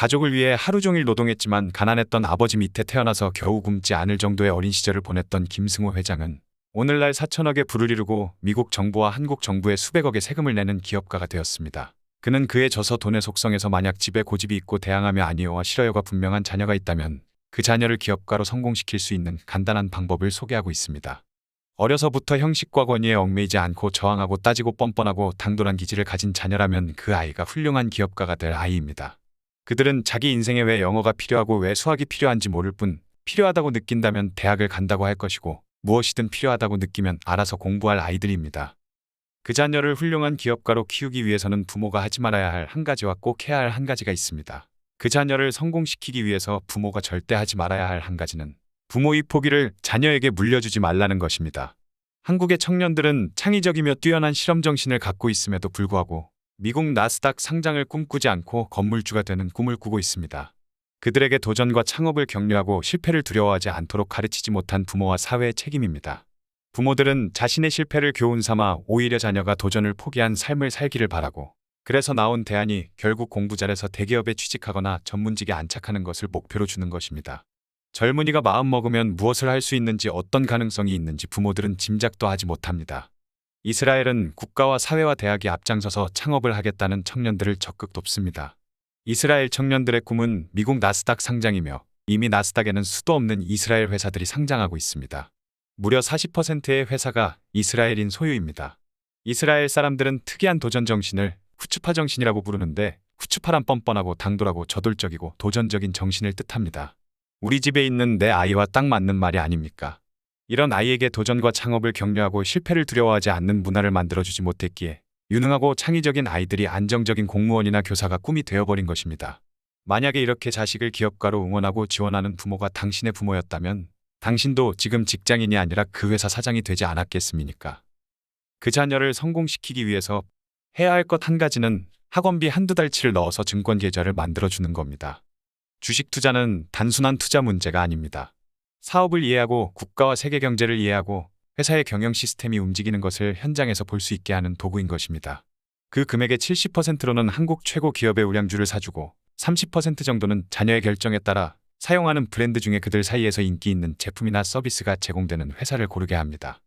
가족을 위해 하루 종일 노동했지만 가난했던 아버지 밑에 태어나서 겨우 굶지 않을 정도의 어린 시절을 보냈던 김승호 회장은 오늘날 4천억의 부를 이루고 미국 정부와 한국 정부에 수백억의 세금을 내는 기업가가 되었습니다. 그는 그의 저서 돈의 속성에서 만약 집에 고집이 있고 대항하며 아니요와 싫어요가 분명한 자녀가 있다면 그 자녀를 기업가로 성공시킬 수 있는 간단한 방법을 소개하고 있습니다. 어려서부터 형식과 권위에 얽매이지 않고 저항하고 따지고 뻔뻔하고 당돌한 기질을 가진 자녀라면 그 아이가 훌륭한 기업가가 될 아이입니다. 그들은 자기 인생에 왜 영어가 필요하고 왜 수학이 필요한지 모를 뿐 필요하다고 느낀다면 대학을 간다고 할 것이고 무엇이든 필요하다고 느끼면 알아서 공부할 아이들입니다. 그 자녀를 훌륭한 기업가로 키우기 위해서는 부모가 하지 말아야 할 한 가지와 꼭 해야 할 한 가지가 있습니다. 그 자녀를 성공시키기 위해서 부모가 절대 하지 말아야 할 한 가지는 부모의 포기를 자녀에게 물려주지 말라는 것입니다. 한국의 청년들은 창의적이며 뛰어난 실험 정신을 갖고 있음에도 불구하고 미국 나스닥 상장을 꿈꾸지 않고 건물주가 되는 꿈을 꾸고 있습니다. 그들에게 도전과 창업을 격려하고 실패를 두려워하지 않도록 가르치지 못한 부모와 사회의 책임입니다. 부모들은 자신의 실패를 교훈 삼아 오히려 자녀가 도전을 포기한 삶을 살기를 바라고 그래서 나온 대안이 결국 공부 잘해서 대기업에 취직하거나 전문직에 안착하는 것을 목표로 주는 것입니다. 젊은이가 마음먹으면 무엇을 할 수 있는지 어떤 가능성이 있는지 부모들은 짐작도 하지 못합니다. 이스라엘은 국가와 사회와 대학이 앞장서서 창업을 하겠다는 청년들을 적극 돕습니다. 이스라엘 청년들의 꿈은 미국 나스닥 상장이며 이미 나스닥에는 수도 없는 이스라엘 회사들이 상장하고 있습니다. 무려 40%의 회사가 이스라엘인 소유입니다. 이스라엘 사람들은 특이한 도전 정신을 후츠파 정신이라고 부르는데 후츠파란 뻔뻔하고 당돌하고 저돌적이고 도전적인 정신을 뜻합니다. 우리 집에 있는 내 아이와 딱 맞는 말이 아닙니까? 이런 아이에게 도전과 창업을 격려하고 실패를 두려워하지 않는 문화를 만들어주지 못했기에 유능하고 창의적인 아이들이 안정적인 공무원이나 교사가 꿈이 되어버린 것입니다. 만약에 이렇게 자식을 기업가로 응원하고 지원하는 부모가 당신의 부모였다면 당신도 지금 직장인이 아니라 그 회사 사장이 되지 않았겠습니까? 그 자녀를 성공시키기 위해서 해야 할 것 한 가지는 학원비 한두 달치를 넣어서 증권 계좌를 만들어주는 겁니다. 주식 투자는 단순한 투자 문제가 아닙니다. 사업을 이해하고 국가와 세계 경제를 이해하고 회사의 경영 시스템이 움직이는 것을 현장에서 볼 수 있게 하는 도구인 것입니다. 그 금액의 70%로는 한국 최고 기업의 우량주를 사주고 30% 정도는 자녀의 결정에 따라 사용하는 브랜드 중에 그들 사이에서 인기 있는 제품이나 서비스가 제공되는 회사를 고르게 합니다.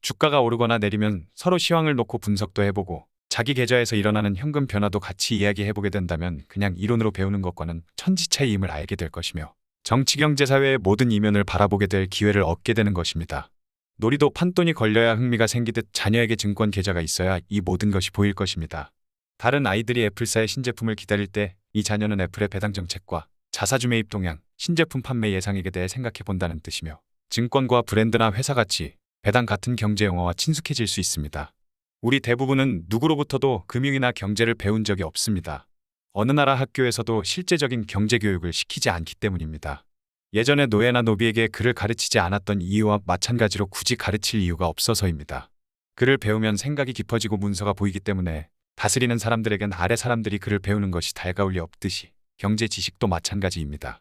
주가가 오르거나 내리면 서로 시황을 놓고 분석도 해보고 자기 계좌에서 일어나는 현금 변화도 같이 이야기해보게 된다면 그냥 이론으로 배우는 것과는 천지차이임을 알게 될 것이며 정치, 경제, 사회의 모든 이면을 바라보게 될 기회를 얻게 되는 것입니다. 놀이도 판돈이 걸려야 흥미가 생기듯 자녀에게 증권 계좌가 있어야 이 모든 것이 보일 것입니다. 다른 아이들이 애플사의 신제품을 기다릴 때 이 자녀는 애플의 배당 정책과 자사주 매입 동향, 신제품 판매 예상액에 대해 생각해 본다는 뜻이며 증권과 브랜드나 회사 가치, 배당 같은 경제 용어와 친숙해질 수 있습니다. 우리 대부분은 누구로부터도 금융이나 경제를 배운 적이 없습니다. 어느 나라 학교에서도 실제적인 경제 교육을 시키지 않기 때문입니다. 예전에 노예나 노비에게 글을 가르치지 않았던 이유와 마찬가지로 굳이 가르칠 이유가 없어서입니다. 글을 배우면 생각이 깊어지고 문서가 보이기 때문에 다스리는 사람들에겐 아래 사람들이 글을 배우는 것이 달가울 리 없듯이 경제 지식도 마찬가지입니다.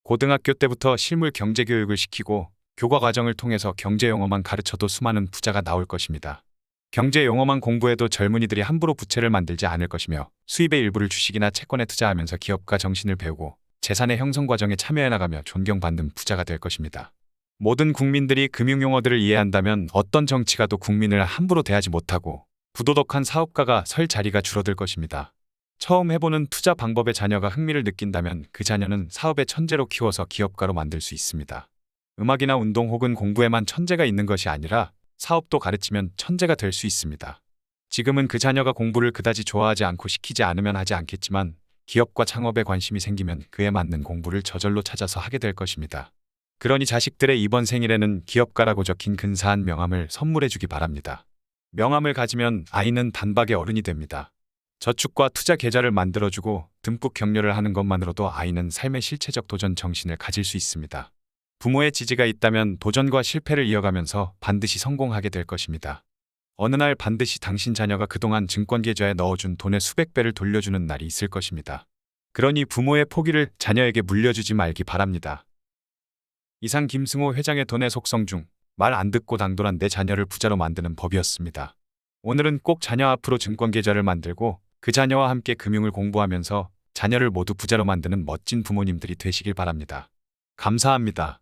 고등학교 때부터 실물 경제 교육을 시키고 교과 과정을 통해서 경제 용어만 가르쳐도 수많은 부자가 나올 것입니다. 경제 용어만 공부해도 젊은이들이 함부로 부채를 만들지 않을 것이며 수입의 일부를 주식이나 채권에 투자하면서 기업가 정신을 배우고 재산의 형성 과정에 참여해 나가며 존경받는 부자가 될 것입니다. 모든 국민들이 금융용어들을 이해한다면 어떤 정치가도 국민을 함부로 대하지 못하고 부도덕한 사업가가 설 자리가 줄어들 것입니다. 처음 해보는 투자 방법에 자녀가 흥미를 느낀다면 그 자녀는 사업의 천재로 키워서 기업가로 만들 수 있습니다. 음악이나 운동 혹은 공부에만 천재가 있는 것이 아니라 사업도 가르치면 천재가 될 수 있습니다. 지금은 그 자녀가 공부를 그다지 좋아하지 않고 시키지 않으면 하지 않겠지만 기업과 창업에 관심이 생기면 그에 맞는 공부를 저절로 찾아서 하게 될 것입니다. 그러니 자식들의 이번 생일에는 기업가라고 적힌 근사한 명함을 선물해 주기 바랍니다. 명함을 가지면 아이는 단박에 어른이 됩니다. 저축과 투자 계좌를 만들어주고 듬뿍 격려를 하는 것만으로도 아이는 삶의 실체적 도전 정신을 가질 수 있습니다. 부모의 지지가 있다면 도전과 실패를 이어가면서 반드시 성공하게 될 것입니다. 어느 날 반드시 당신 자녀가 그동안 증권 계좌에 넣어준 돈의 수백 배를 돌려주는 날이 있을 것입니다. 그러니 부모의 포기를 자녀에게 물려주지 말기 바랍니다. 이상 김승호 회장의 돈의 속성 중 말 안 듣고 당돌한 내 자녀를 부자로 만드는 법이었습니다. 오늘은 꼭 자녀 앞으로 증권 계좌를 만들고 그 자녀와 함께 금융을 공부하면서 자녀를 모두 부자로 만드는 멋진 부모님들이 되시길 바랍니다. 감사합니다.